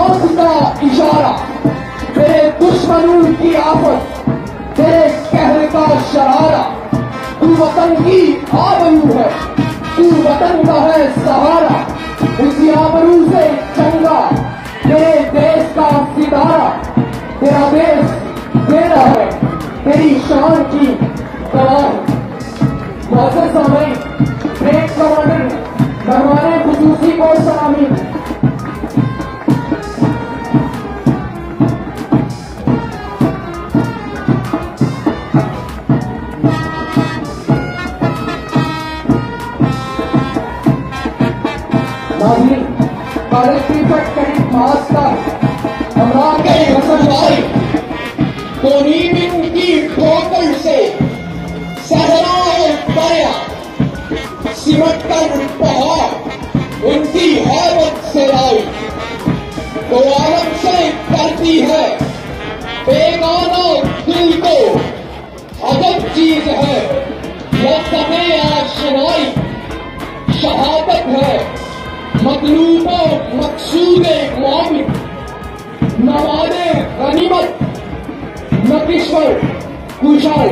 मौत का इशारा, तेरे दुश्मनों की आफत, तेरे कहर का शरारा। तू वतन की आबरू है, तू वतन का है सहारा। उसी आबरू से चंगा तेरे देश का सितारा। तेरा देश तेरा है, तेरी शान की गवाह। मुअज़्ज़ज़ सामईन, ब्रेक कमांडर मेहमान खुसूसी को सलामी। नाज़रीन, करीब मास का हमरा के रसनवाई कोनीबिन की ठोकर से सहराए बया सिमट कर पहाड़ उनकी हैबत से आई। तो आलम से करती है बेगाना दिल को अजब चीज है मौसमे आशनाई। शहादत है मतलूबो मकसूदे मौमिन, नवाज़े गनीमत न किस्मत कुशाई।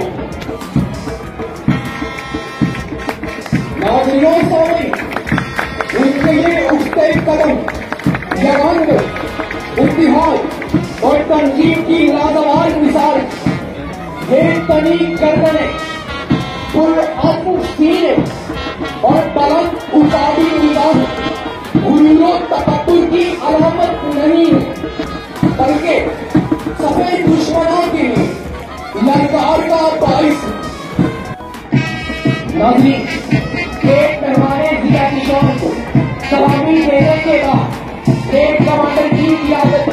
नाज़रीनों सामईन, उनके ये उठते कदम जवान इत्तिहाद और तंजीम की लाजवाब मिसाल। ये तनीक गर्दने, पुरअज़्म सीने और बुलंद उतारी निगाह गुरूर तकब्बुर की अलामत नहीं है, बल्कि सफेद दुश्मनों के लिए ललकार का बाइस। नाज़रीन, एक मेहमाने जिया किशोर को सलामी देने के बाद ब्रेक कमांडर की क़ियादत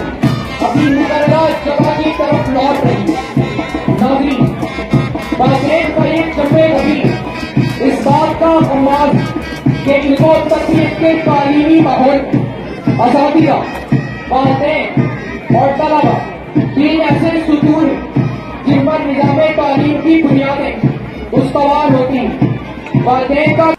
अपनी मुकर्ररा जगह की तरफ लौट रही है। नाज़रीन, बातचीत का एक जम्मे कभी इस बात का उम्मीद कि इनको तकलीफ के तालीमी माहौल, आजादिया, बातें और तलबा तीन ऐसे सुतून जिन पर निज़ाम तालीम की बुनियादें उस्तवार होती हैं। बातें का